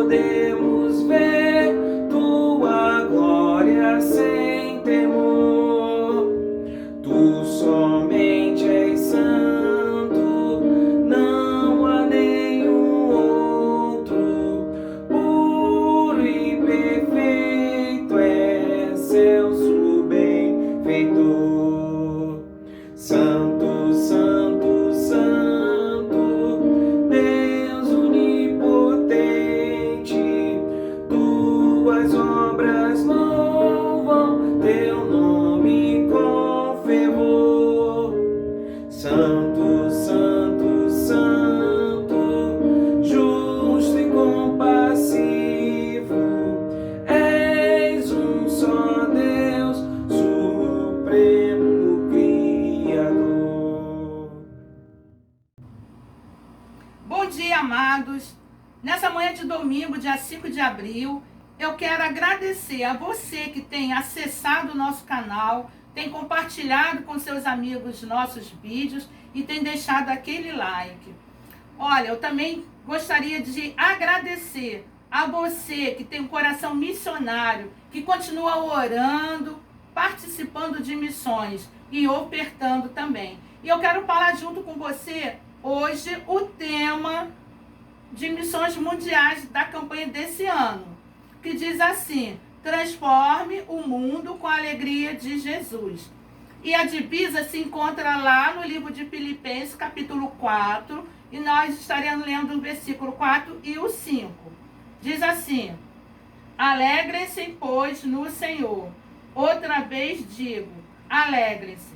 podemos ver tua glória sem temor. Tu somente és santo, não há nenhum outro. Puro e perfeito é excelso benfeitor. Santo, santo, santo, Deus onipotente, tuas obras louvam teu nome com fervor. Santo, santo, santo, justo e compassivo, és um só Deus, supremo Criador. Bom dia, amados. Nessa manhã de domingo, dia 5 de abril, eu quero agradecer a você que tem acessado o nosso canal, tem compartilhado com seus amigos nossos vídeos e tem deixado aquele like. Olha, eu também gostaria de agradecer a você que tem um coração missionário, que continua orando, participando de missões e ofertando também. E eu quero falar junto com você hoje o tema de missões mundiais da campanha desse ano, que diz assim: transforme o mundo com a alegria de Jesus. E a divisa se encontra lá no livro de Filipenses, capítulo 4, e nós estaremos lendo o versículo 4 e o 5. Diz assim: alegrem-se, pois, no Senhor. Outra vez digo, alegrem-se.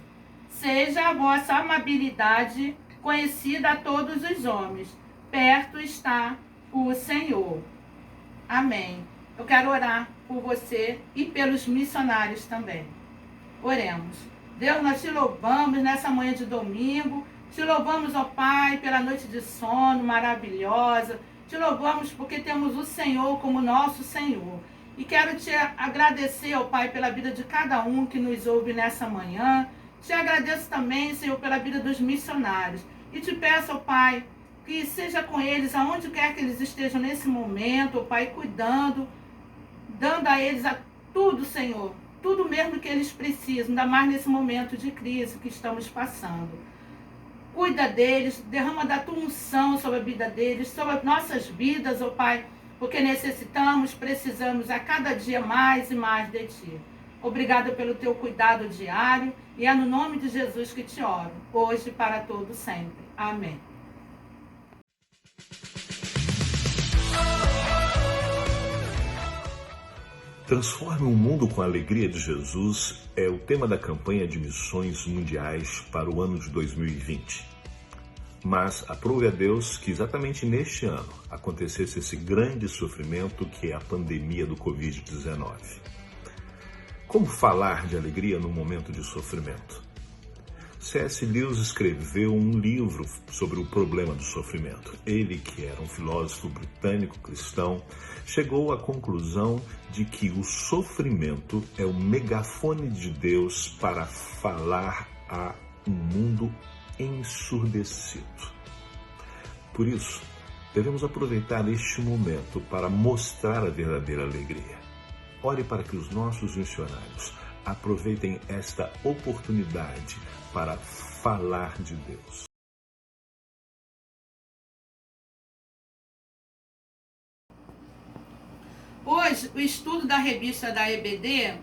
Seja a vossa amabilidade conhecida a todos os homens. Perto está o Senhor. Amém. Eu quero orar por você e pelos missionários também. Oremos. Deus, nós te louvamos nessa manhã de domingo. Te louvamos, ó Pai, pela noite de sono maravilhosa. Te louvamos porque temos o Senhor como nosso Senhor. E quero te agradecer, ó Pai, pela vida de cada um que nos ouve nessa manhã. Te agradeço também, Senhor, pela vida dos missionários. E te peço, ó Pai, que seja com eles, aonde quer que eles estejam nesse momento, ó Pai, cuidando, dando a eles tudo, Senhor, tudo mesmo que eles precisam, ainda mais nesse momento de crise que estamos passando. Cuida deles, derrama da tua unção sobre a vida deles, sobre as nossas vidas, ó Pai, porque necessitamos, precisamos a cada dia mais e mais de Ti. Obrigada pelo Teu cuidado diário e é no nome de Jesus que te oro, hoje e para todo sempre. Amém. Transforme o mundo com a alegria de Jesus é o tema da campanha de missões mundiais para o ano de 2020. Mas aprove a Deus que exatamente neste ano acontecesse esse grande sofrimento que é a pandemia do Covid-19. Como falar de alegria num momento de sofrimento? C.S. Lewis escreveu um livro sobre o problema do sofrimento. Ele, que era um filósofo britânico cristão, chegou à conclusão de que o sofrimento é o megafone de Deus para falar a um mundo ensurdecido. Por isso, devemos aproveitar este momento para mostrar a verdadeira alegria. Ore para que os nossos missionários aproveitem esta oportunidade para falar de Deus. Hoje, o estudo da revista da EBD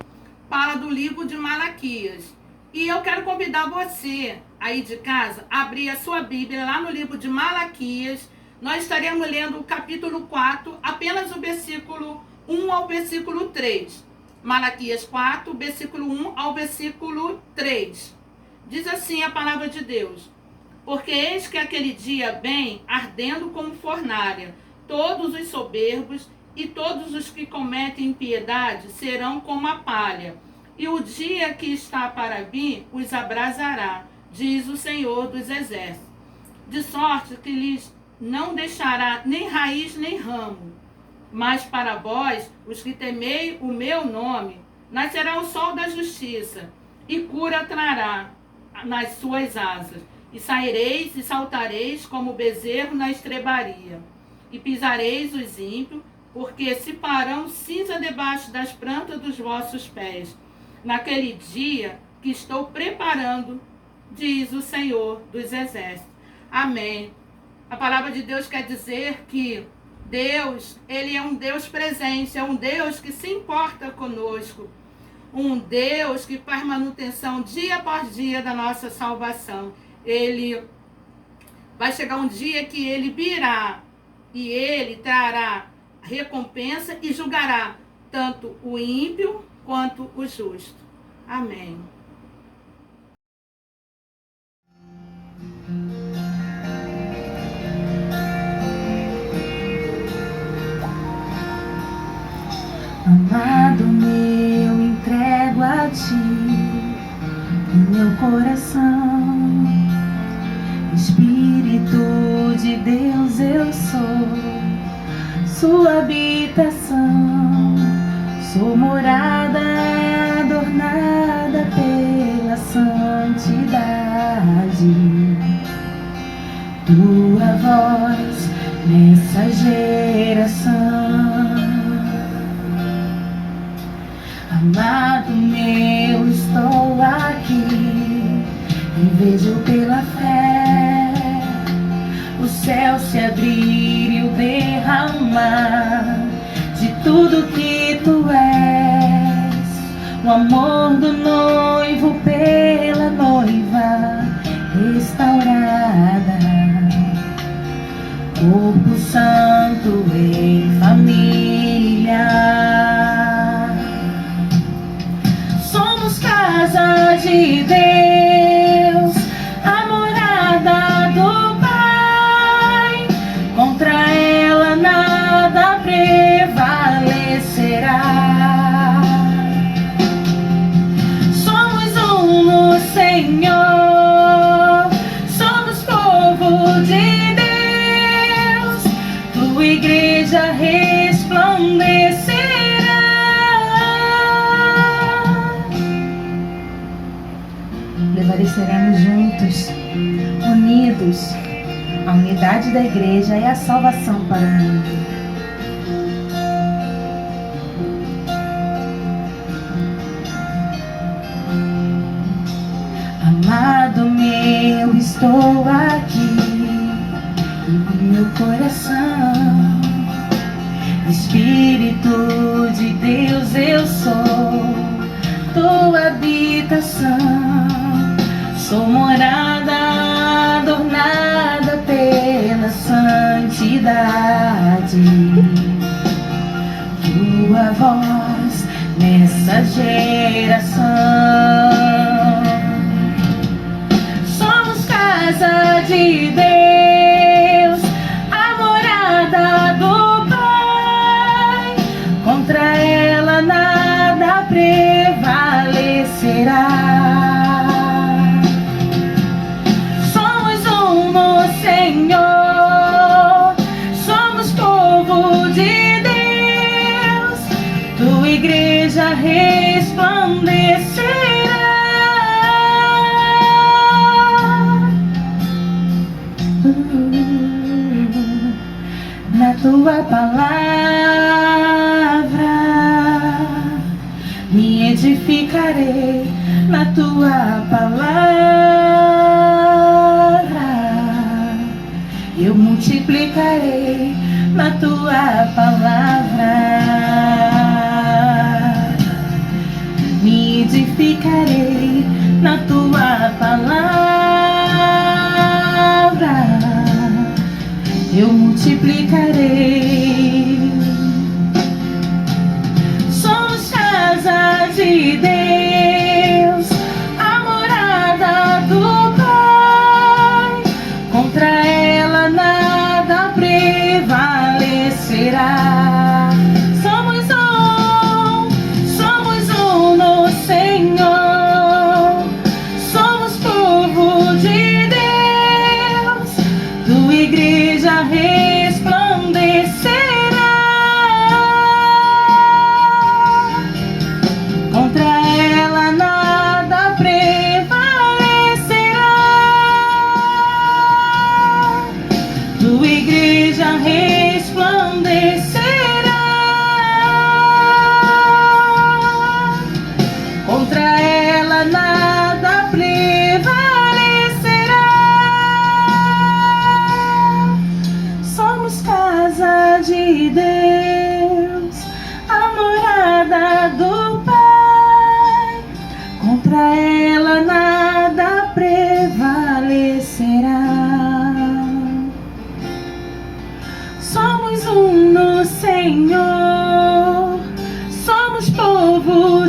fala do livro de Malaquias. E eu quero convidar você, aí de casa, a abrir a sua Bíblia lá no livro de Malaquias. Nós estaremos lendo o capítulo 4, apenas o versículo 1 ao versículo 3. Malaquias 4, versículo 1 ao versículo 3. Diz assim a palavra de Deus: porque eis que aquele dia vem ardendo como fornalha, todos os soberbos e todos os que cometem impiedade serão como a palha, e o dia que está para vir os abrasará, diz o Senhor dos Exércitos. De sorte que lhes não deixará nem raiz nem ramo. Mas para vós, os que temei o meu nome, nascerá o sol da justiça, e cura trará nas suas asas. E saireis e saltareis como bezerro na estrebaria. E pisareis os ímpios, porque se farão cinza debaixo das plantas dos vossos pés, naquele dia que estou preparando, diz o Senhor dos Exércitos. Amém. A palavra de Deus quer dizer que Deus, Ele é um Deus presente, é um Deus que se importa conosco, um Deus que faz manutenção dia após dia da nossa salvação. Ele vai chegar um dia que Ele virá e Ele trará recompensa e julgará tanto o ímpio quanto o justo. Amém. Amado meu, entrego a ti o meu coração. Espírito de Deus, eu sou sua habitação. Sou morada adornada pela santidade. Tua voz nessa geração. Amado meu, estou aqui e vejo pela fé o céu se abrir e o derramar de tudo que tu és, o amor do noivo pela noiva restaurada, corpo santo em família. Casa de Deus, a morada do Pai, contra ela nada prevalecerá. Somos um no Senhor, somos povo de Deus, tua igreja resplandecerá. Prevaleceremos juntos, unidos. A unidade da igreja é a salvação para o mundo. Amado meu, estou aqui e meu coração. Espírito de Deus, eu sou tua habitação. Sou morada adornada pela santidade. Tua voz nessa geração. Somos casa de Deus, a morada do Pai. Contra ela nada prevalecerá. Senhor, somos povo de Deus, tua igreja resplandecerá. Na tua palavra me edificarei, na tua palavra eu multiplicarei, na tua palavra me edificarei, na tua palavra eu multiplicarei. Somos casa de Deus, a morada do Pai. Contra ela nada prevalecerá.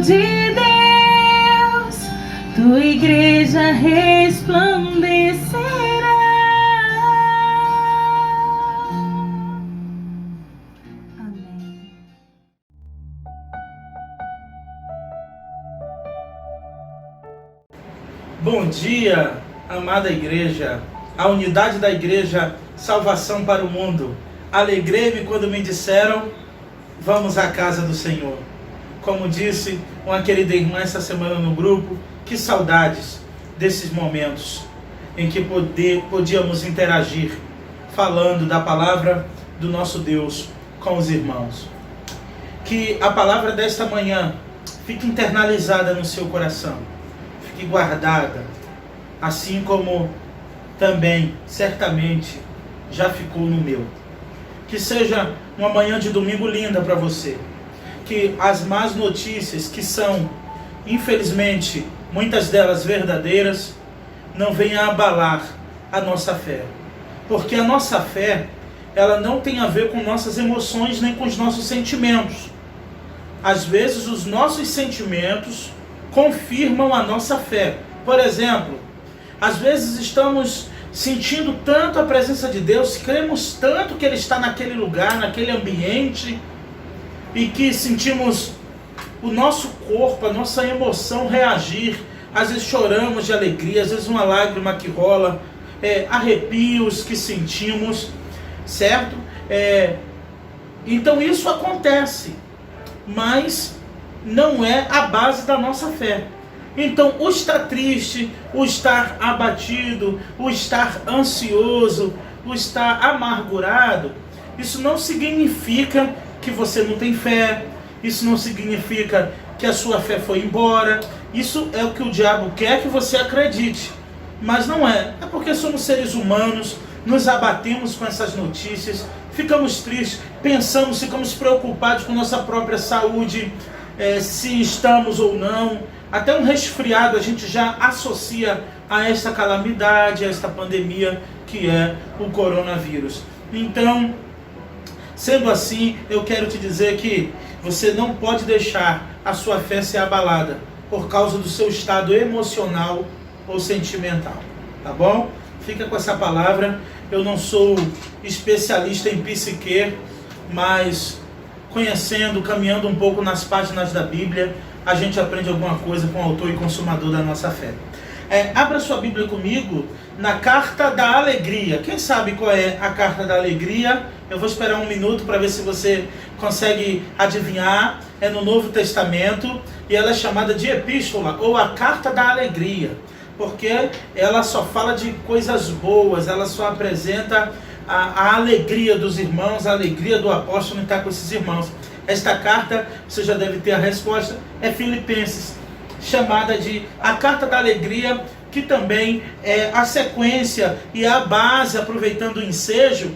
de Deus, tua igreja resplandecerá. Amém. Bom dia, amada igreja, a unidade da igreja, salvação para o mundo. Alegrei-me quando me disseram, vamos à casa do Senhor. Como disse uma querida irmã essa semana no grupo, que saudades desses momentos em que podíamos interagir, falando da palavra do nosso Deus com os irmãos. Que a palavra desta manhã fique internalizada no seu coração, fique guardada, assim como também, certamente, já ficou no meu. Que seja uma manhã de domingo linda para você. Que as más notícias, que são, infelizmente, muitas delas verdadeiras, não venham abalar a nossa fé. Porque a nossa fé, ela não tem a ver com nossas emoções nem com os nossos sentimentos. Às vezes, os nossos sentimentos confirmam a nossa fé. Por exemplo, às vezes estamos sentindo tanto a presença de Deus, cremos tanto que Ele está naquele lugar, naquele ambiente, e que sentimos o nosso corpo, a nossa emoção reagir. Às vezes choramos de alegria, às vezes uma lágrima que rola, arrepios que sentimos, certo? Então isso acontece, mas não é a base da nossa fé. Então, o estar triste, o estar abatido, o estar ansioso, o estar amargurado, isso não significa que você não tem fé, isso não significa que a sua fé foi embora. Isso é o que o diabo quer que você acredite, mas não é. É porque somos seres humanos, nos abatemos com essas notícias, ficamos tristes, pensamos, ficamos preocupados com nossa própria saúde, se estamos ou não. Até um resfriado a gente já associa a esta calamidade, a esta pandemia que é o coronavírus. Então, sendo assim, eu quero te dizer que você não pode deixar a sua fé ser abalada por causa do seu estado emocional ou sentimental, tá bom? Fica com essa palavra. Eu não sou especialista em psique, mas conhecendo, caminhando um pouco nas páginas da Bíblia, a gente aprende alguma coisa com o autor e consumador da nossa fé. Abra sua Bíblia comigo na Carta da Alegria. Quem sabe qual é a Carta da Alegria? Eu vou esperar um minuto para ver se você consegue adivinhar. É no Novo Testamento e ela é chamada de Epístola ou a Carta da Alegria, porque ela só fala de coisas boas, ela só apresenta a alegria dos irmãos, a alegria do apóstolo em estar com esses irmãos. Esta carta, você já deve ter a resposta, é Filipenses, chamada de a Carta da Alegria, que também é a sequência e a base, aproveitando o ensejo,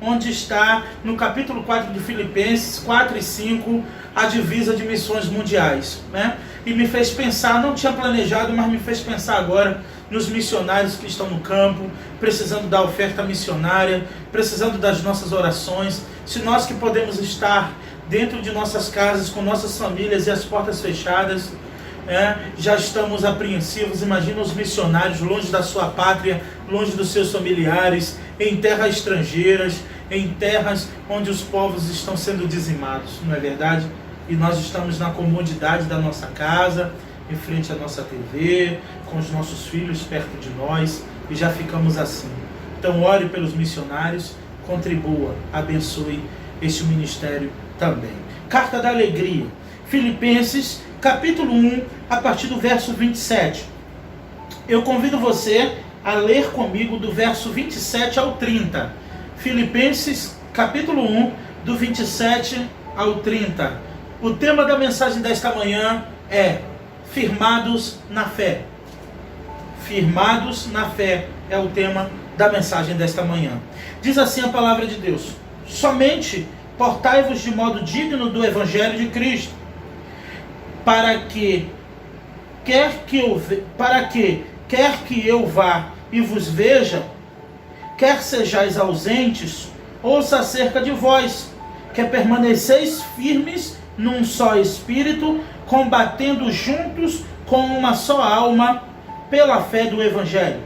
onde está no capítulo 4 de Filipenses, 4 e 5, a divisa de missões mundiais, né? E me fez pensar, não tinha planejado, mas me fez pensar agora nos missionários que estão no campo, precisando da oferta missionária, precisando das nossas orações. Se nós que podemos estar dentro de nossas casas, com nossas famílias e as portas fechadas, já estamos apreensivos. Imagina os missionários longe da sua pátria, longe dos seus familiares, em terras estrangeiras, em terras onde os povos estão sendo dizimados, não é verdade? E nós estamos na comodidade da nossa casa, em frente à nossa TV, com os nossos filhos perto de nós, e já ficamos assim. Então ore pelos missionários, contribua, abençoe este ministério também. Carta da Alegria, Filipenses, capítulo 1, a partir do verso 27. Eu convido você a ler comigo do verso 27 ao 30. Filipenses, capítulo 1, do 27 ao 30. O tema da mensagem desta manhã é Firmados na Fé. Firmados na Fé é o tema da mensagem desta manhã. Diz assim a palavra de Deus: somente portai-vos de modo digno do Evangelho de Cristo, para que quer que eu vá e vos veja, quer sejais ausentes, ouça acerca de vós, que permaneceis firmes num só espírito, combatendo juntos com uma só alma pela fé do Evangelho.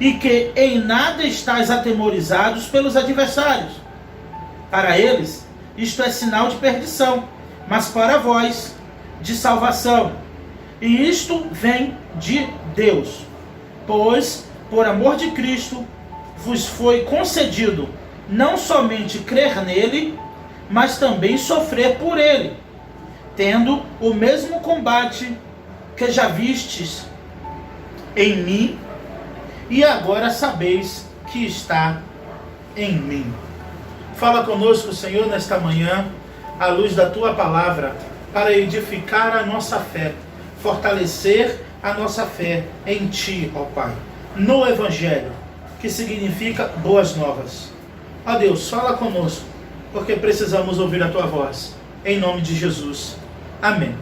E que em nada estáis atemorizados pelos adversários. Para eles, isto é sinal de perdição, mas para vós, de salvação. E isto vem de Deus, pois, por amor de Cristo, vos foi concedido não somente crer nele, mas também sofrer por ele, tendo o mesmo combate que já vistes em mim, e agora sabeis que está em mim. Fala conosco, Senhor, nesta manhã, à luz da Tua palavra, para edificar a nossa fé, fortalecer a nossa fé em Ti, ó Pai, no Evangelho, que significa boas novas. Ó Deus, fala conosco, porque precisamos ouvir a Tua voz, em nome de Jesus. Amém.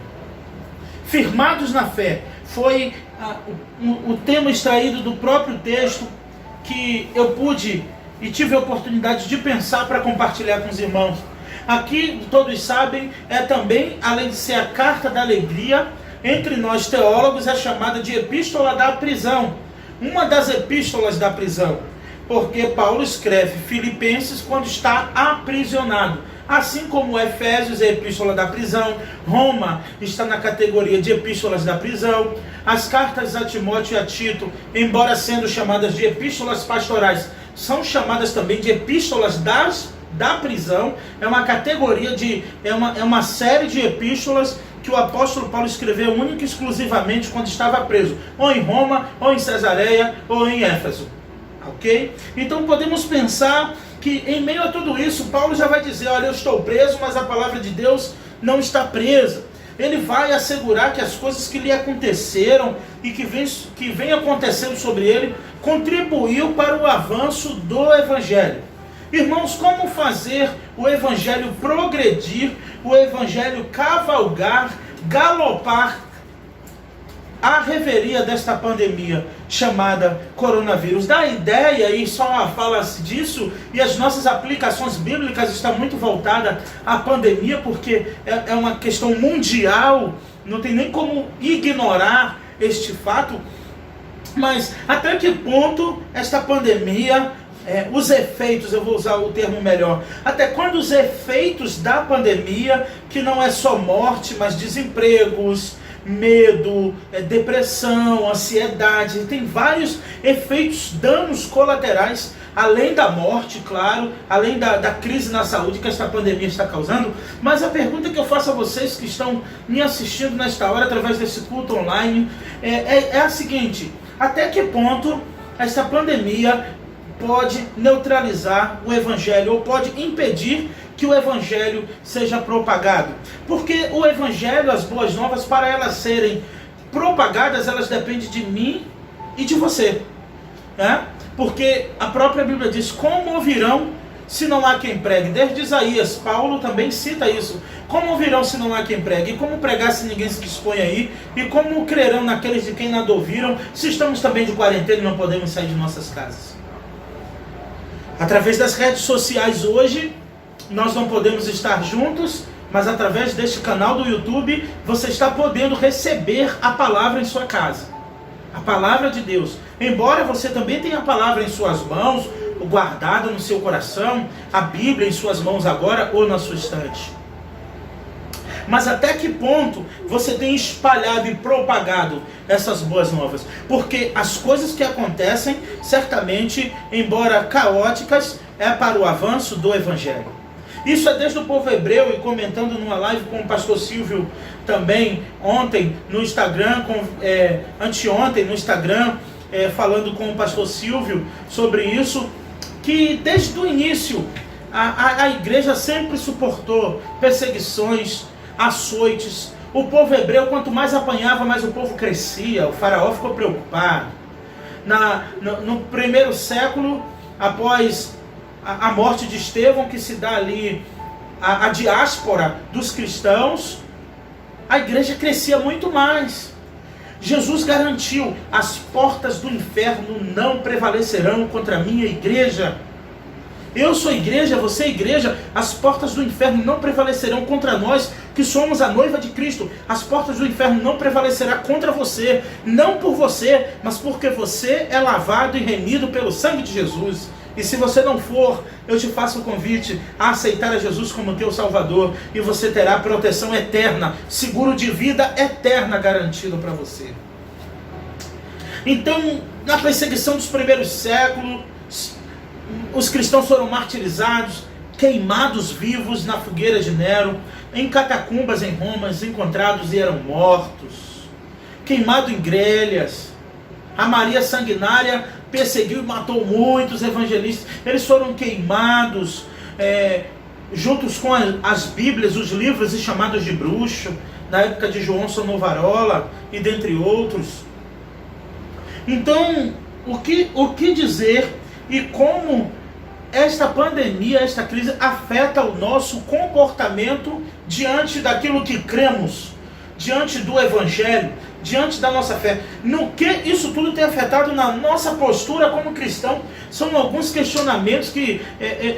Firmados na fé, foi o tema extraído do próprio texto que eu pude e tive a oportunidade de pensar para compartilhar com os irmãos. Aqui, todos sabem, é também, além de ser a carta da alegria, entre nós teólogos é chamada de epístola da prisão. Uma das epístolas da prisão, porque Paulo escreve Filipenses quando está aprisionado. Assim como Efésios é a epístola da prisão, Roma está na categoria de epístolas da prisão. As cartas a Timóteo e a Tito, embora sendo chamadas de epístolas pastorais, são chamadas também de epístolas da prisão. É uma categoria é uma série de epístolas que o apóstolo Paulo escreveu única e exclusivamente quando estava preso, ou em Roma, ou em Cesareia, ou em Éfeso. Ok? Então podemos pensar que em meio a tudo isso, Paulo já vai dizer, olha, eu estou preso, mas a palavra de Deus não está presa. Ele vai assegurar que as coisas que lhe aconteceram e que vem acontecendo sobre ele, contribuiu para o avanço do Evangelho. Irmãos, como fazer o Evangelho progredir, o Evangelho cavalgar, galopar a revelia desta pandemia chamada coronavírus? Da ideia, e só fala-se disso, e as nossas aplicações bíblicas estão muito voltadas à pandemia, porque é uma questão mundial, não tem nem como ignorar este fato. Mas até que ponto esta pandemia, os efeitos, eu vou usar o termo melhor, até quando os efeitos da pandemia, que não é só morte, mas desempregos, medo, depressão, ansiedade, tem vários efeitos, danos colaterais, além da morte, claro, além da crise na saúde que esta pandemia está causando. Mas a pergunta que eu faço a vocês que estão me assistindo nesta hora, através desse culto online, é a seguinte: até que ponto esta pandemia pode neutralizar o Evangelho, ou pode impedir que o Evangelho seja propagado? Porque o Evangelho, as boas novas, para elas serem propagadas, elas dependem de mim e de você, né? Porque a própria Bíblia diz, como ouvirão se não há quem pregue? Desde Isaías, Paulo também cita isso. Como ouvirão se não há quem pregue? E como pregar se ninguém se dispõe aí? E como crerão naqueles de quem nada ouviram, se estamos também de quarentena e não podemos sair de nossas casas? Através das redes sociais hoje, nós não podemos estar juntos, mas através deste canal do YouTube, você está podendo receber a palavra em sua casa. A palavra de Deus. Embora você também tenha a palavra em suas mãos, guardada no seu coração, a Bíblia em suas mãos agora ou na sua estante. Mas até que ponto você tem espalhado e propagado essas boas novas? Porque as coisas que acontecem, certamente, embora caóticas, é para o avanço do Evangelho. Isso é desde o povo hebreu, e comentando numa live com o pastor Silvio também, ontem no Instagram, anteontem no Instagram, falando com o pastor Silvio sobre isso, que desde o início a igreja sempre suportou perseguições, açoites. O povo hebreu, quanto mais apanhava, mais o povo crescia. O faraó ficou preocupado. No primeiro século, após a morte de Estevão, que se dá ali a diáspora dos cristãos, a igreja crescia muito mais. Jesus garantiu, as portas do inferno não prevalecerão contra a minha igreja. Eu sou igreja, você é igreja, as portas do inferno não prevalecerão contra nós, que somos a noiva de Cristo. As portas do inferno não prevalecerão contra você, não por você, mas porque você é lavado e remido pelo sangue de Jesus. E se você não for, eu te faço o convite a aceitar a Jesus como teu Salvador, e você terá proteção eterna, seguro de vida eterna garantido para você. Então, na perseguição dos primeiros séculos, os cristãos foram martirizados, queimados vivos na fogueira de Nero, em catacumbas em Roma, encontrados e eram mortos, queimados em grelhas. A Maria Sanguinária perseguiu e matou muitos evangelistas. Eles foram queimados juntos com as Bíblias, os livros e chamados de bruxo, na época de João Sonovarola e dentre outros. Então, o que dizer e como esta pandemia, esta crise afeta o nosso comportamento diante daquilo que cremos, diante do Evangelho, diante da nossa fé? No que isso tudo tem afetado na nossa postura como cristão? São alguns questionamentos que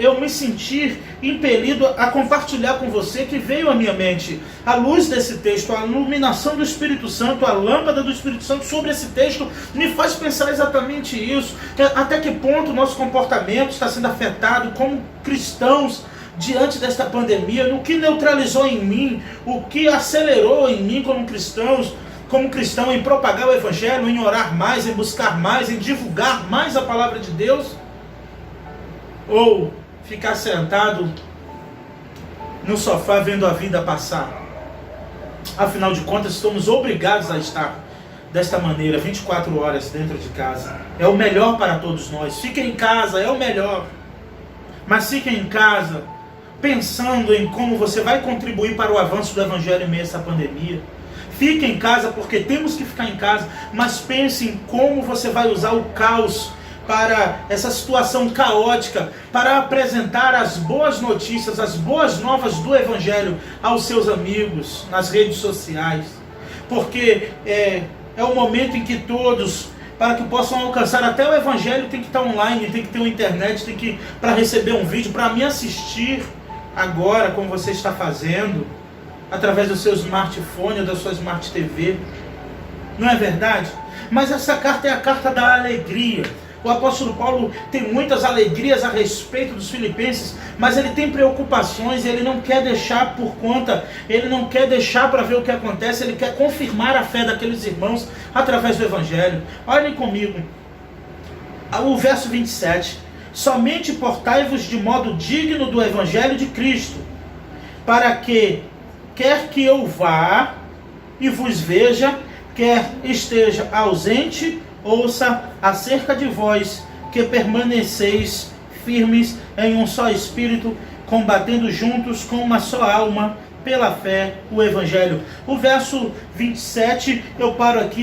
eu me senti impelido a compartilhar com você, que veio à minha mente. À luz desse texto, a iluminação do Espírito Santo, a lâmpada do Espírito Santo sobre esse texto, me faz pensar exatamente isso. Até que ponto o nosso comportamento está sendo afetado como cristãos diante desta pandemia? No que neutralizou em mim, o que acelerou em mim como cristão em propagar o Evangelho, em orar mais, em buscar mais, em divulgar mais a palavra de Deus? Ou ficar sentado no sofá vendo a vida passar? Afinal de contas, estamos obrigados a estar desta maneira, 24 horas dentro de casa. É o melhor para todos nós. Fiquem em casa, é o melhor. Mas fiquem em casa pensando em como você vai contribuir para o avanço do Evangelho em meio a essa pandemia. Fique em casa porque temos que ficar em casa, mas pense em como você vai usar o caos para essa situação caótica, para apresentar as boas notícias, as boas novas do Evangelho aos seus amigos nas redes sociais. Porque é o momento em que todos, para que possam alcançar até o Evangelho, tem que estar online, tem que ter uma internet, tem que para receber um vídeo, para me assistir agora, como você está fazendo, através do seu smartphone ou da sua smart TV. Não é verdade? Mas essa carta é a carta da alegria. O apóstolo Paulo tem muitas alegrias a respeito dos filipenses, mas ele tem preocupações e ele não quer deixar por conta, ele não quer deixar para ver o que acontece, ele quer confirmar a fé daqueles irmãos através do Evangelho. Olhem comigo, o verso 27. Somente portai-vos de modo digno do Evangelho de Cristo, para que, quer que eu vá e vos veja, quer esteja ausente, ouça acerca de vós, que permaneceis firmes em um só espírito, combatendo juntos com uma só alma, pela fé, o Evangelho. O verso 27, eu paro aqui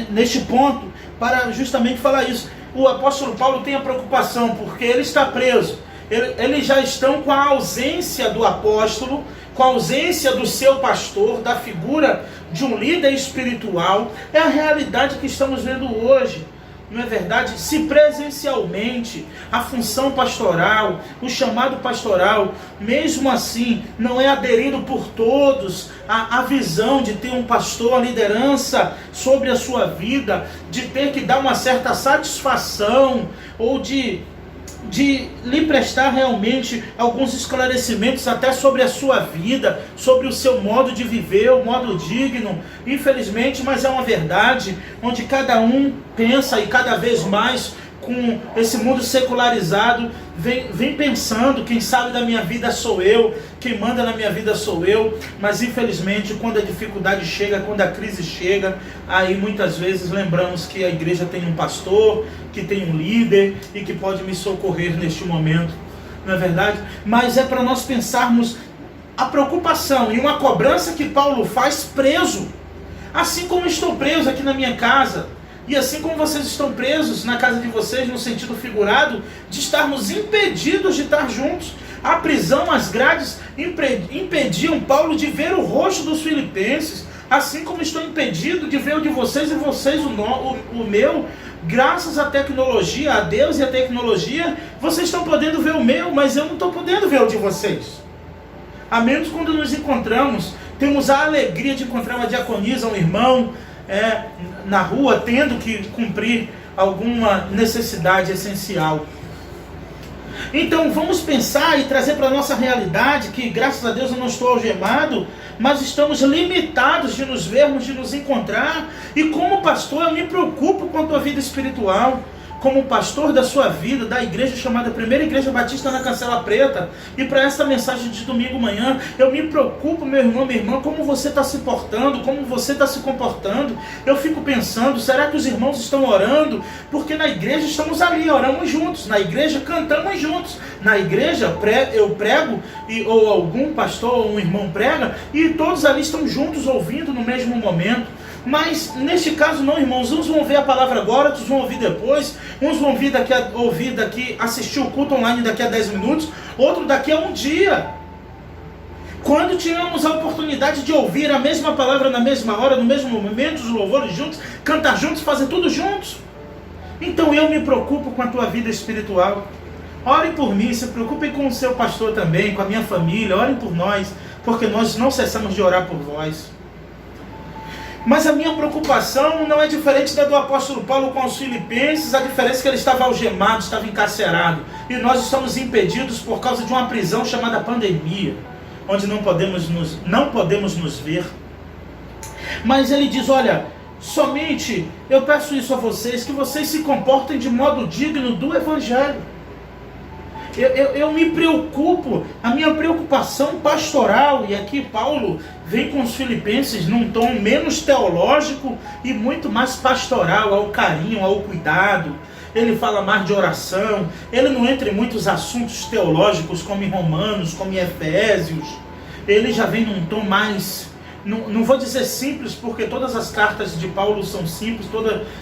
neste ponto, para justamente falar isso. O apóstolo Paulo tem a preocupação, porque ele está preso. Eles já estão com a ausência do apóstolo, com a ausência do seu pastor, da figura de um líder espiritual. É a realidade que estamos vendo hoje, não é verdade? Se presencialmente a função pastoral, o chamado pastoral, mesmo assim, não é aderido por todos a visão de ter um pastor, a liderança sobre a sua vida, de ter que dar uma certa satisfação, ou de lhe prestar realmente alguns esclarecimentos até sobre a sua vida, sobre o seu modo de viver, o modo digno. Infelizmente, mas é uma verdade, onde cada um pensa, e cada vez mais com esse mundo secularizado, vem pensando, quem sabe da minha vida sou eu, quem manda na minha vida sou eu. Mas infelizmente, quando a dificuldade chega, quando a crise chega, aí muitas vezes lembramos que a igreja tem um pastor, que tem um líder e que pode me socorrer neste momento, não é verdade? Mas é para nós pensarmos a preocupação e uma cobrança que Paulo faz preso, assim como estou preso aqui na minha casa. E assim como vocês estão presos na casa de vocês, no sentido figurado, de estarmos impedidos de estar juntos. A prisão, as grades impediam Paulo de ver o rosto dos filipenses, assim como estou impedido de ver o de vocês e vocês o meu, graças à tecnologia, a Deus e à tecnologia, vocês estão podendo ver o meu, mas eu não estou podendo ver o de vocês. A menos quando nos encontramos, temos a alegria de encontrar uma diaconisa, um irmão na rua, tendo que cumprir alguma necessidade essencial. Então vamos pensar e trazer para a nossa realidade que, graças a Deus, eu não estou algemado, mas estamos limitados de nos vermos, de nos encontrar. E como pastor, eu me preocupo com a tua vida espiritual. Como pastor da sua vida, da igreja chamada Primeira Igreja Batista na Cancela Preta. E para esta mensagem de domingo manhã, eu me preocupo, meu irmão, minha irmã, como você está se portando, como você está se comportando. Eu fico pensando, será que os irmãos estão orando? Porque na igreja estamos ali, oramos juntos. Na igreja cantamos juntos. Na igreja eu prego, ou algum pastor ou um irmão prega, e todos ali estão juntos ouvindo no mesmo momento. Mas neste caso não, irmãos, uns vão ver a palavra agora, outros vão ouvir depois, uns vão ouvir daqui, assistir o culto online daqui a 10 minutos, outro daqui a um dia. Quando tivemos a oportunidade de ouvir a mesma palavra na mesma hora, no mesmo momento, os louvores juntos, cantar juntos, fazer tudo juntos. Então eu me preocupo com a tua vida espiritual. Orem por mim, se preocupem com o seu pastor também, com a minha família, orem por nós, porque nós não cessamos de orar por vós. Mas a minha preocupação não é diferente da do apóstolo Paulo com os filipenses. A diferença é que ele estava algemado, estava encarcerado. E nós estamos impedidos por causa de uma prisão chamada pandemia, onde não podemos nos ver. Mas ele diz, olha, somente eu peço isso a vocês, que vocês se comportem de modo digno do Evangelho. Eu me preocupo, a minha preocupação pastoral, e aqui Paulo vem com os filipenses num tom menos teológico e muito mais pastoral, ao carinho, ao cuidado. Ele fala mais de oração, ele não entra em muitos assuntos teológicos como em Romanos, como em Efésios. Ele já vem num tom mais, não vou dizer simples, porque todas as cartas de Paulo são simples,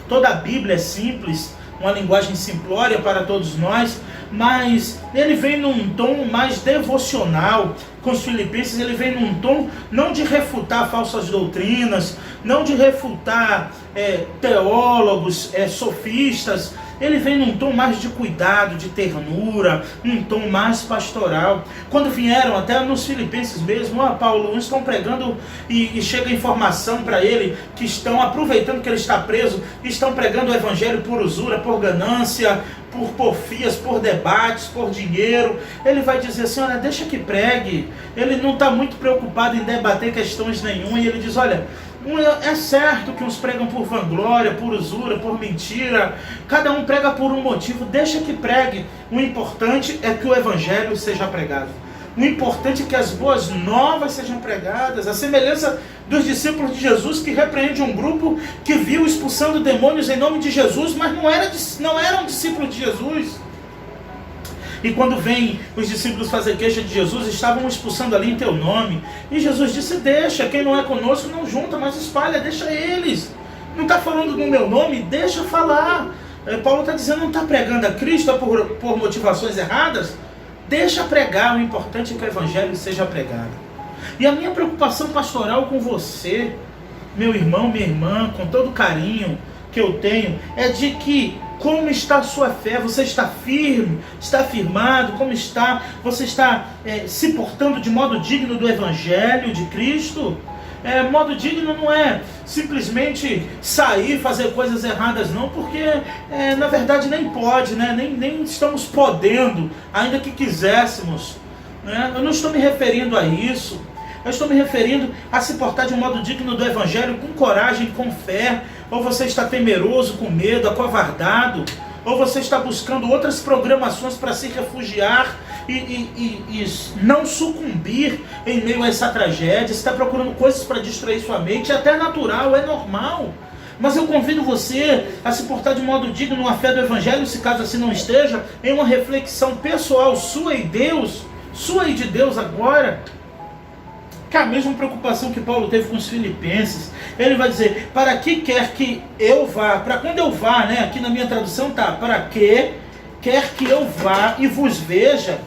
toda a Bíblia é simples, uma linguagem simplória para todos nós, mas ele vem num tom mais devocional com os filipenses. Ele vem num tom não de refutar falsas doutrinas, não de refutar teólogos, sofistas. Ele vem num tom mais de cuidado, de ternura, um tom mais pastoral. Quando vieram até nos filipenses mesmo, Paulo, uns estão pregando e chega informação para ele que estão aproveitando que ele está preso, estão pregando o evangelho por usura, por ganância, por porfias, por debates, por dinheiro. Ele vai dizer assim, olha, deixa que pregue. Ele não está muito preocupado em debater questões nenhuma, e ele diz, olha, é certo que uns pregam por vanglória, por usura, por mentira. Cada um prega por um motivo, deixa que pregue. O importante é que o evangelho seja pregado. O importante é que as boas novas sejam pregadas. A semelhança dos discípulos de Jesus, que repreende um grupo que viu expulsando demônios em nome de Jesus, mas não eram discípulos de Jesus. E quando vem os discípulos fazer queixa de Jesus, estavam expulsando ali em teu nome. E Jesus disse, deixa, quem não é conosco não junta, mas espalha, deixa eles. Não está falando no meu nome? Deixa falar. Paulo está dizendo, não está pregando a Cristo por motivações erradas? Deixa pregar, o importante é que o evangelho seja pregado. E a minha preocupação pastoral com você, meu irmão, minha irmã, com todo o carinho que eu tenho, é de que como está a sua fé? Você está firme? Está firmado? Como está? Você está se portando de modo digno do Evangelho de Cristo? Modo digno não é simplesmente sair e fazer coisas erradas não, porque na verdade nem pode, né? nem estamos podendo, ainda que quiséssemos, né? Eu não estou me referindo a isso. Eu estou me referindo a se portar de um modo digno do Evangelho, com coragem, com fé. Ou você está temeroso, com medo, acovardado, ou você está buscando outras programações para se refugiar e não sucumbir em meio a essa tragédia. Você está procurando coisas para distrair sua mente, é até natural, é normal. Mas eu convido você a se portar de modo digno numa fé do Evangelho, se caso assim não esteja, em uma reflexão pessoal sua e de Deus agora. Que é a mesma preocupação que Paulo teve com os filipenses. Ele vai dizer, para que quer que eu vá, para quando eu vá, né? Aqui na minha tradução tá, para que quer que eu vá e vos veja,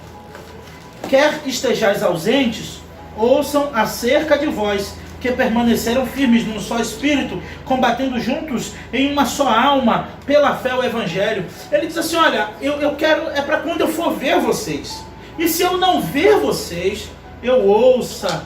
quer estejais ausentes, ouçam acerca de vós que permaneceram firmes num só espírito, combatendo juntos em uma só alma, pela fé o Evangelho. Ele diz assim, olha, eu quero, é para quando eu for ver vocês. E se eu não ver vocês, eu ouça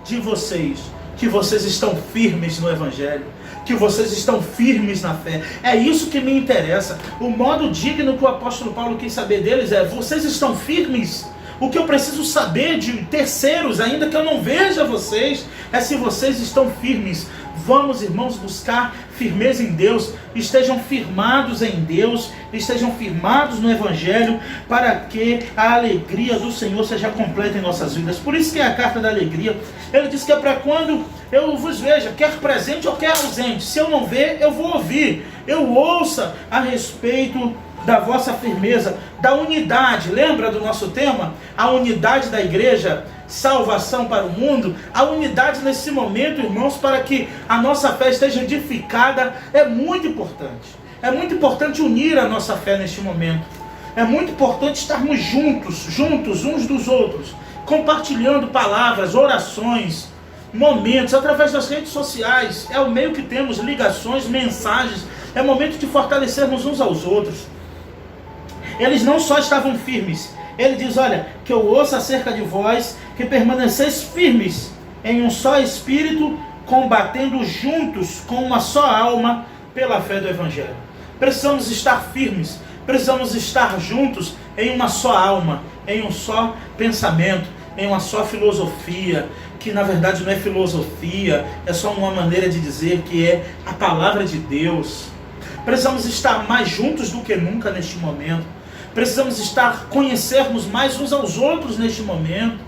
de vocês que vocês estão firmes no Evangelho, que vocês estão firmes na fé. É isso que me interessa. O modo digno que o apóstolo Paulo quis saber deles é, vocês estão firmes? O que eu preciso saber de terceiros, ainda que eu não veja vocês, é se vocês estão firmes. Vamos, irmãos, buscar firmeza em Deus. Estejam firmados em Deus, estejam firmados no Evangelho, para que a alegria do Senhor seja completa em nossas vidas. Por isso que é a carta da alegria. Ele diz que é para quando eu vos veja, quer presente ou quer ausente. Se eu não ver, eu vou ouvir. Eu ouça a respeito da vossa firmeza, da unidade. Lembra do nosso tema? A unidade da igreja, salvação para o mundo. A unidade nesse momento, irmãos, para que a nossa fé esteja edificada, é muito importante. É muito importante unir a nossa fé neste momento. É muito importante estarmos juntos uns dos outros, compartilhando palavras, orações, momentos, através das redes sociais. É o meio que temos, ligações, mensagens. É momento de fortalecermos uns aos outros. Eles não só estavam firmes, ele diz, olha, que eu ouça acerca de vós, que permaneceis firmes em um só espírito, combatendo juntos com uma só alma, pela fé do Evangelho. Precisamos estar firmes, precisamos estar juntos em uma só alma, em um só pensamento, em uma só filosofia, que na verdade não é filosofia, é só uma maneira de dizer que é a palavra de Deus. Precisamos estar mais juntos do que nunca neste momento. Precisamos conhecermos mais uns aos outros neste momento.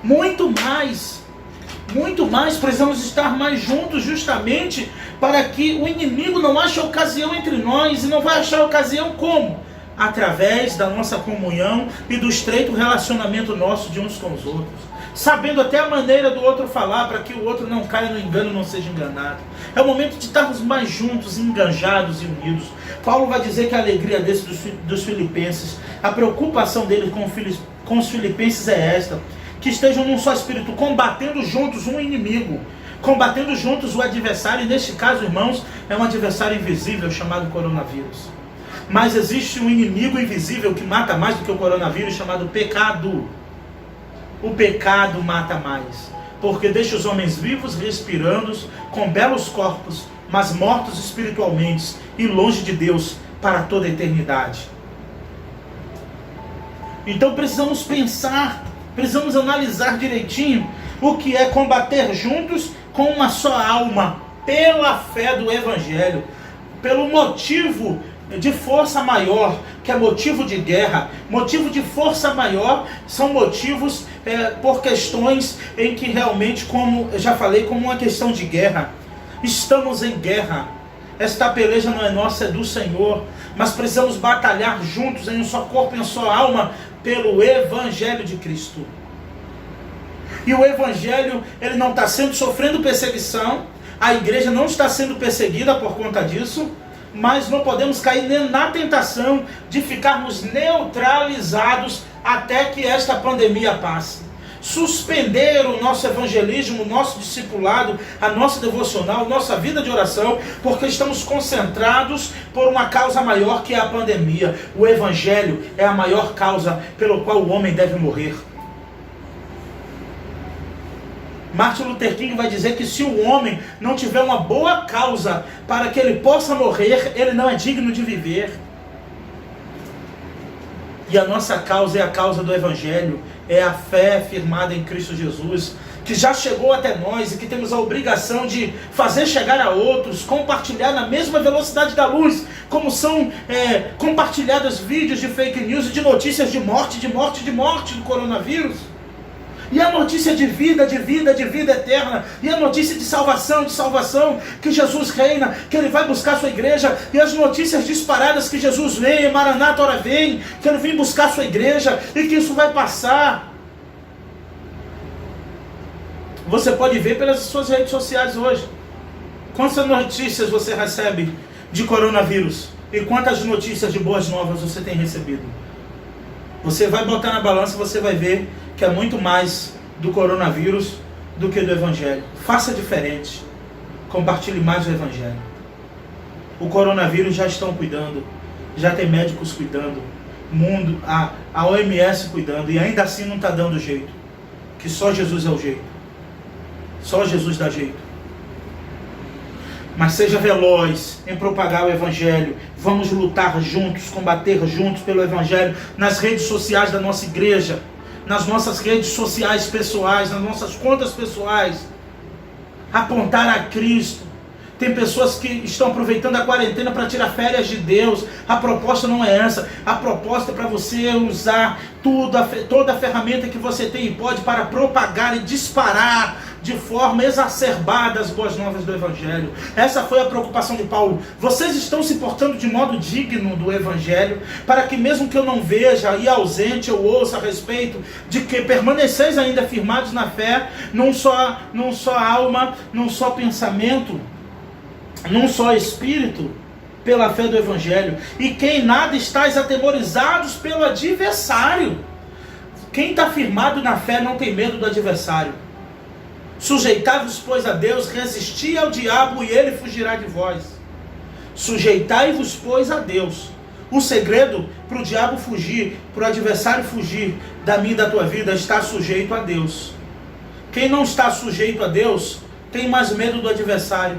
Muito mais, precisamos estar mais juntos justamente para que o inimigo não ache ocasião entre nós. E não vai achar ocasião como? Através da nossa comunhão e do estreito relacionamento nosso de uns com os outros. Sabendo até a maneira do outro falar, para que o outro não caia no engano, não seja enganado. É o momento de estarmos mais juntos, enganjados e unidos. Paulo vai dizer que a alegria dos filipenses, a preocupação dele com os filipenses é esta, que estejam num só espírito, combatendo juntos um inimigo, combatendo juntos o adversário. E neste caso, irmãos, é um adversário invisível chamado coronavírus. Mas existe um inimigo invisível que mata mais do que o coronavírus, chamado pecado. O pecado mata mais, porque deixa os homens vivos, respirando, com belos corpos, mas mortos espiritualmente e longe de Deus para toda a eternidade. Então precisamos pensar, precisamos analisar direitinho o que é combater juntos com uma só alma, pela fé do Evangelho, pelo motivo de força maior, que é motivo de guerra. Motivo de força maior são motivos por questões em que realmente, como eu já falei, como uma questão de guerra. Estamos em guerra. Esta peleja não é nossa, é do Senhor. Mas precisamos batalhar juntos em um só corpo, em uma só alma, pelo Evangelho de Cristo. E o Evangelho, ele não está sofrendo perseguição. A igreja não está sendo perseguida por conta disso. Mas não podemos cair na tentação de ficarmos neutralizados até que esta pandemia passe. Suspender o nosso evangelismo, o nosso discipulado, a nossa devocional, nossa vida de oração, porque estamos concentrados por uma causa maior que é a pandemia. O Evangelho é a maior causa pelo qual o homem deve morrer. Martin Luther King vai dizer que se o homem não tiver uma boa causa para que ele possa morrer, ele não é digno de viver. E a nossa causa é a causa do Evangelho, é a fé firmada em Cristo Jesus, que já chegou até nós e que temos a obrigação de fazer chegar a outros, compartilhar na mesma velocidade da luz, como são compartilhados vídeos de fake news e de notícias de morte do coronavírus. E a notícia de vida eterna. E a notícia de salvação, que Jesus reina, que Ele vai buscar a sua igreja. E as notícias disparadas que Jesus vem, Maranata, ora vem, que Ele vem buscar a sua igreja e que isso vai passar. Você pode ver pelas suas redes sociais hoje. Quantas notícias você recebe de coronavírus? E quantas notícias de boas novas você tem recebido? Você vai botar na balança e você vai ver que é muito mais do coronavírus do que do Evangelho. Faça diferente. Compartilhe mais o Evangelho. O coronavírus já estão cuidando. Já tem médicos cuidando. Mundo, a OMS cuidando. E ainda assim não está dando jeito. Que só Jesus é o jeito. Só Jesus dá jeito. Mas seja veloz em propagar o Evangelho. Vamos lutar juntos, combater juntos pelo Evangelho nas redes sociais da nossa igreja, nas nossas redes sociais pessoais, nas nossas contas pessoais. Apontar a Cristo. Tem pessoas que estão aproveitando a quarentena para tirar férias de Deus. A proposta não é essa. A proposta é para você usar toda a ferramenta que você tem e pode para propagar e disparar de forma exacerbada as boas novas do Evangelho. Essa foi a preocupação de Paulo. Vocês estão se portando de modo digno do Evangelho, para que mesmo que eu não veja e ausente, eu ouça a respeito de que permaneceis ainda firmados na fé, num só alma, num só pensamento, num só espírito, pela fé do Evangelho. E que em nada estáis atemorizados pelo adversário. Quem está firmado na fé não tem medo do adversário. Sujeitai-vos, pois, a Deus, resisti ao diabo e ele fugirá de vós. Sujeitai-vos, pois, a Deus. O segredo para o diabo fugir, para o adversário fugir da minha e da tua vida, está sujeito a Deus. Quem não está sujeito a Deus, tem mais medo do adversário.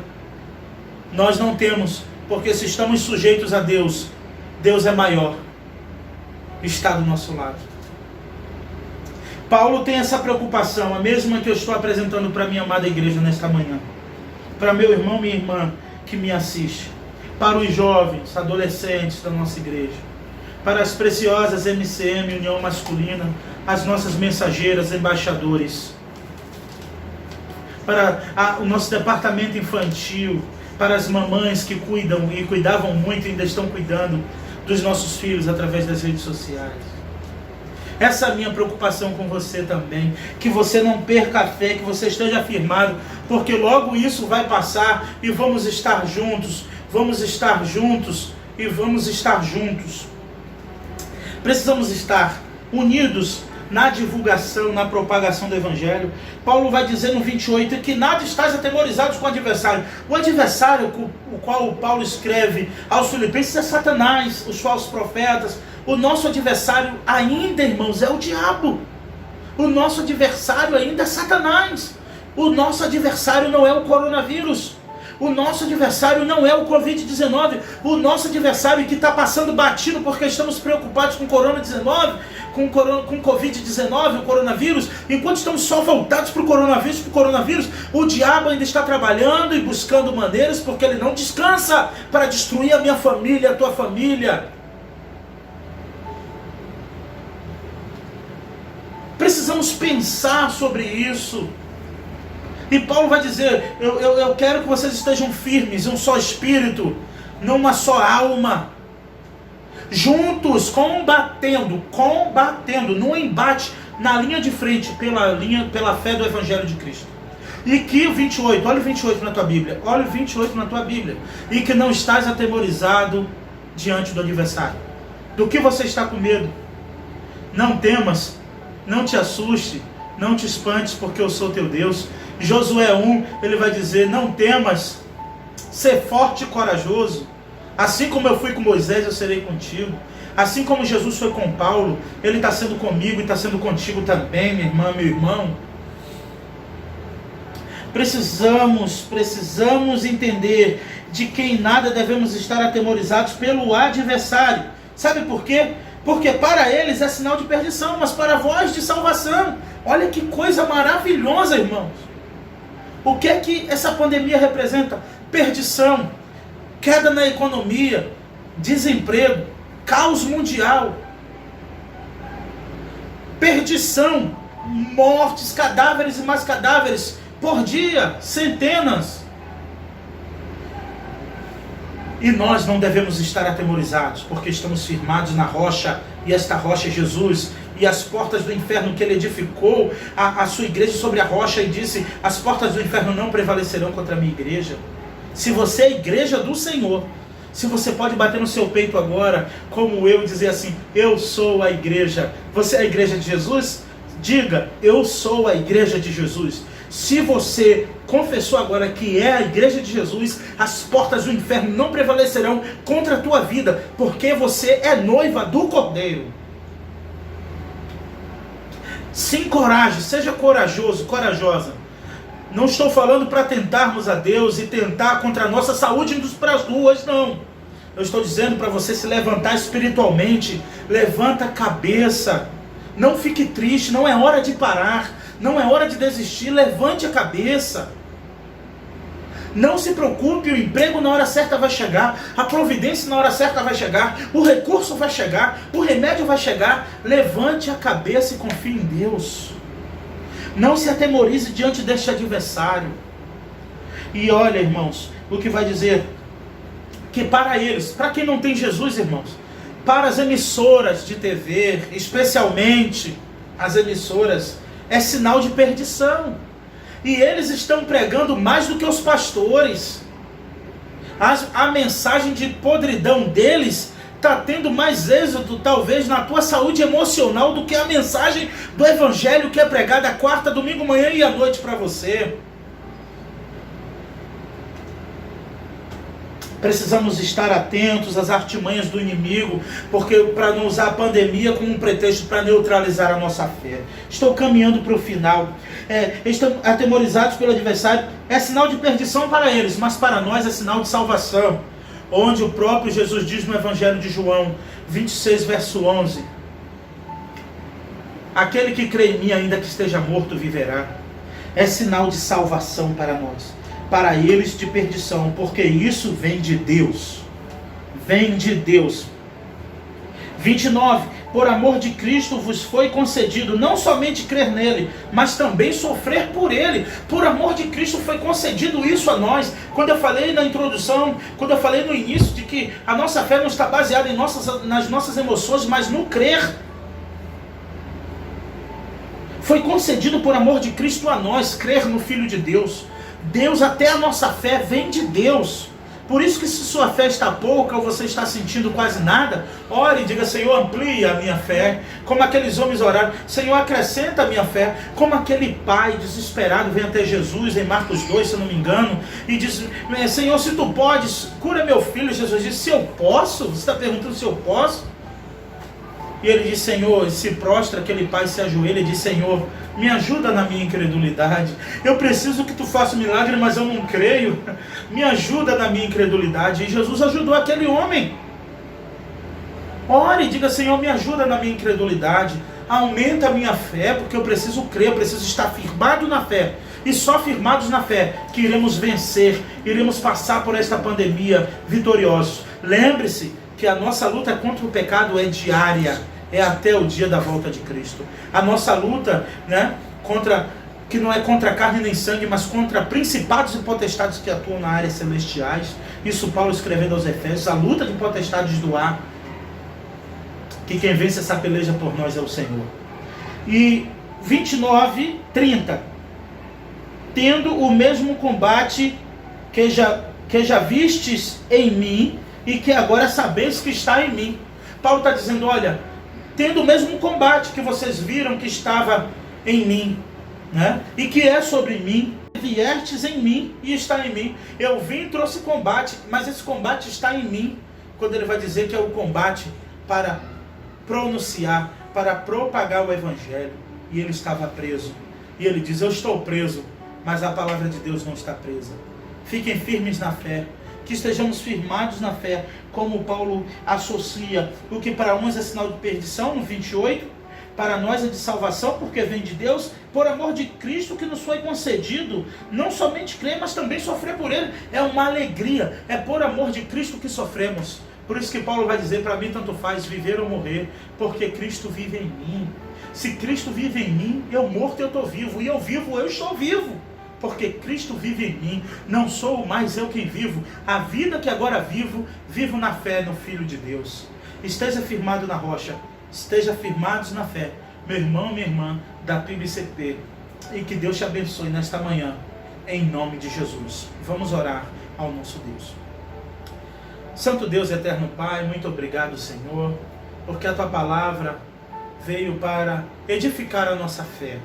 Nós não temos, porque se estamos sujeitos a Deus, Deus é maior, está do nosso lado. Paulo tem essa preocupação, a mesma que eu estou apresentando para a minha amada igreja nesta manhã, para meu irmão e minha irmã que me assiste, para os jovens, adolescentes da nossa igreja, para as preciosas MCM, União Masculina, as nossas mensageiras, embaixadores, para o nosso departamento infantil, para as mamães que cuidam e cuidavam muito e ainda estão cuidando dos nossos filhos através das redes sociais. Essa é a minha preocupação com você também, que você não perca a fé, que você esteja firmado, porque logo isso vai passar e vamos estar juntos, e vamos estar juntos. Precisamos estar unidos na divulgação, na propagação do Evangelho. Paulo vai dizer no 28 que nada estáis atemorizados com o adversário. O adversário, o qual Paulo escreve aos Filipenses, é Satanás, os falsos profetas. O nosso adversário ainda, irmãos, é o diabo. O nosso adversário ainda é Satanás. O nosso adversário não é o coronavírus. O nosso adversário não é o Covid-19. O nosso adversário que está passando batido porque estamos preocupados com Corona-19, com Covid-19, o coronavírus. Enquanto estamos só voltados para o coronavírus, o diabo ainda está trabalhando e buscando maneiras, porque ele não descansa para destruir a minha família, a tua família. Precisamos pensar sobre isso. E Paulo vai dizer, eu quero que vocês estejam firmes em um só espírito, numa só alma, juntos, combatendo, no embate, na linha de frente, pela fé do Evangelho de Cristo. E que o 28, olha o 28 na tua Bíblia, e que não estás atemorizado diante do adversário. Do que você está com medo? Não temas, não te assuste, não te espantes, porque eu sou teu Deus. Josué 1, ele vai dizer, não temas, ser forte e corajoso, assim como eu fui com Moisés, eu serei contigo. Assim como Jesus foi com Paulo, ele está sendo comigo e está sendo contigo também, minha irmã, meu irmão. Precisamos entender de que em nada devemos estar atemorizados pelo adversário. Sabe por quê? Porque para eles é sinal de perdição, mas para vós de salvação. Olha que coisa maravilhosa, irmãos. O que é que essa pandemia representa? Perdição, queda na economia, desemprego, caos mundial, perdição, mortes, cadáveres e mais cadáveres por dia, centenas. E nós não devemos estar atemorizados, porque estamos firmados na rocha, e esta rocha é Jesus, e as portas do inferno que ele edificou a sua igreja sobre a rocha, e disse, as portas do inferno não prevalecerão contra a minha igreja. Se você é a igreja do Senhor, se você pode bater no seu peito agora, como eu, dizer assim, eu sou a igreja. Você é a igreja de Jesus? Diga, eu sou a igreja de Jesus. Se você confessou agora que é a igreja de Jesus, as portas do inferno não prevalecerão contra a tua vida, porque você é noiva do Cordeiro. Se encoraje, seja corajoso, corajosa. Não estou falando para tentarmos a Deus e tentar contra a nossa saúde indo para as ruas, não. Eu estou dizendo para você se levantar espiritualmente. Levanta a cabeça. Não fique triste, não é hora de parar. Não é hora de desistir, levante a cabeça. Não se preocupe, o emprego na hora certa vai chegar. A providência na hora certa vai chegar. O recurso vai chegar, o remédio vai chegar. Levante a cabeça e confie em Deus. Não se atemorize diante deste adversário. E olha, irmãos, o que vai dizer que para eles, para quem não tem Jesus, irmãos, para as emissoras de TV, especialmente as emissoras, é sinal de perdição. E eles estão pregando mais do que os pastores. A mensagem de podridão deles está tendo mais êxito, talvez, na tua saúde emocional do que a mensagem do evangelho que é pregada quarta, domingo, manhã e à noite para você. Precisamos estar atentos às artimanhas do inimigo, porque para não usar a pandemia como um pretexto para neutralizar a nossa fé. Estou caminhando para o final. Estão atemorizados pelo adversário. É sinal de perdição para eles, mas para nós é sinal de salvação. Onde o próprio Jesus diz no Evangelho de João 26, verso 11: aquele que crê em mim, ainda que esteja morto, viverá. É sinal de salvação para nós. Para eles de perdição, porque isso vem de Deus. Vem de Deus. 29. Por amor de Cristo vos foi concedido não somente crer nele, mas também sofrer por ele. Por amor de Cristo foi concedido isso a nós. Quando eu falei na introdução, quando eu falei no início de que a nossa fé não está baseada nas nossas emoções, mas no crer. Foi concedido por amor de Cristo a nós, crer no Filho de Deus. Deus, até a nossa fé vem de Deus. Por isso que se sua fé está pouca ou você está sentindo quase nada, ore e diga: Senhor, amplie a minha fé. Como aqueles homens oraram: Senhor, acrescenta a minha fé. Como aquele pai desesperado vem até Jesus em Marcos 2, se eu não me engano, e diz: Senhor, se tu podes, cura meu filho. Jesus diz: se eu posso? Você está perguntando se eu posso? E ele diz: Senhor, se prostra, aquele pai se ajoelha e diz: Senhor, me ajuda na minha incredulidade. Eu preciso que tu faça um milagre, mas eu não creio. Me ajuda na minha incredulidade. E Jesus ajudou aquele homem. Ore e diga: Senhor, me ajuda na minha incredulidade. Aumenta a minha fé, porque eu preciso crer, eu preciso estar firmado na fé. E só firmados na fé que iremos vencer, iremos passar por esta pandemia vitoriosos. Lembre-se que a nossa luta contra o pecado é diária, é até o dia da volta de Cristo. A nossa luta, que não é contra carne nem sangue, mas contra principados e potestades que atuam na área celestiais. Isso Paulo escrevendo aos Efésios, a luta de potestades do ar, que quem vence essa peleja por nós é o Senhor. E 29, 30. Tendo o mesmo combate que já vistes em mim, e que agora sabeis que está em mim. Paulo está dizendo: olha, tendo o mesmo combate que vocês viram que estava em mim, né? E que é sobre mim, viestes em mim e está em mim. Eu vim e trouxe combate, mas esse combate está em mim. Quando ele vai dizer que é o combate para pronunciar, para propagar o Evangelho. E ele estava preso. E ele diz: eu estou preso, mas a palavra de Deus não está presa. Fiquem firmes na fé. Que estejamos firmados na fé, como Paulo associa o que para uns é sinal de perdição, no 28, para nós é de salvação, porque vem de Deus, por amor de Cristo que nos foi concedido, não somente crer, mas também sofrer por Ele. É uma alegria, é por amor de Cristo que sofremos. Por isso que Paulo vai dizer: para mim tanto faz viver ou morrer, porque Cristo vive em mim. Se Cristo vive em mim, eu morto eu estou vivo, e eu vivo, eu estou vivo. Porque Cristo vive em mim, não sou mais eu quem vivo. A vida que agora vivo, vivo na fé no Filho de Deus. Esteja firmado na rocha, esteja firmados na fé, meu irmão, minha irmã da PIBCP. E que Deus te abençoe nesta manhã, em nome de Jesus. Vamos orar ao nosso Deus. Santo Deus, eterno Pai, muito obrigado, Senhor, porque a Tua palavra veio para edificar a nossa fé,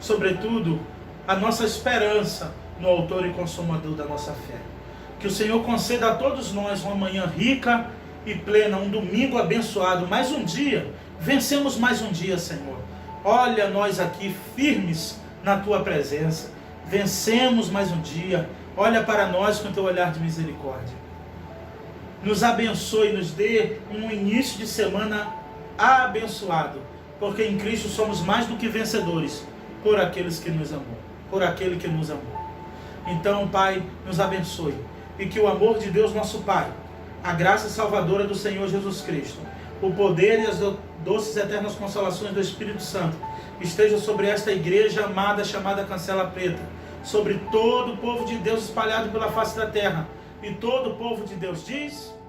sobretudo a nossa esperança no autor e consumador da nossa fé. Que o Senhor conceda a todos nós uma manhã rica e plena, um domingo abençoado, mais um dia, vencemos mais um dia, Senhor. Olha nós aqui firmes na Tua presença, vencemos mais um dia, olha para nós com Teu olhar de misericórdia. Nos abençoe, nos dê um início de semana abençoado, porque em Cristo somos mais do que vencedores, por aqueles que nos amou, por aquele que nos amou. Então, Pai, nos abençoe, e que o amor de Deus, nosso Pai, a graça salvadora do Senhor Jesus Cristo, o poder e as doces e eternas consolações do Espírito Santo estejam sobre esta igreja amada, chamada Cancela Preta, sobre todo o povo de Deus espalhado pela face da terra. E todo o povo de Deus diz...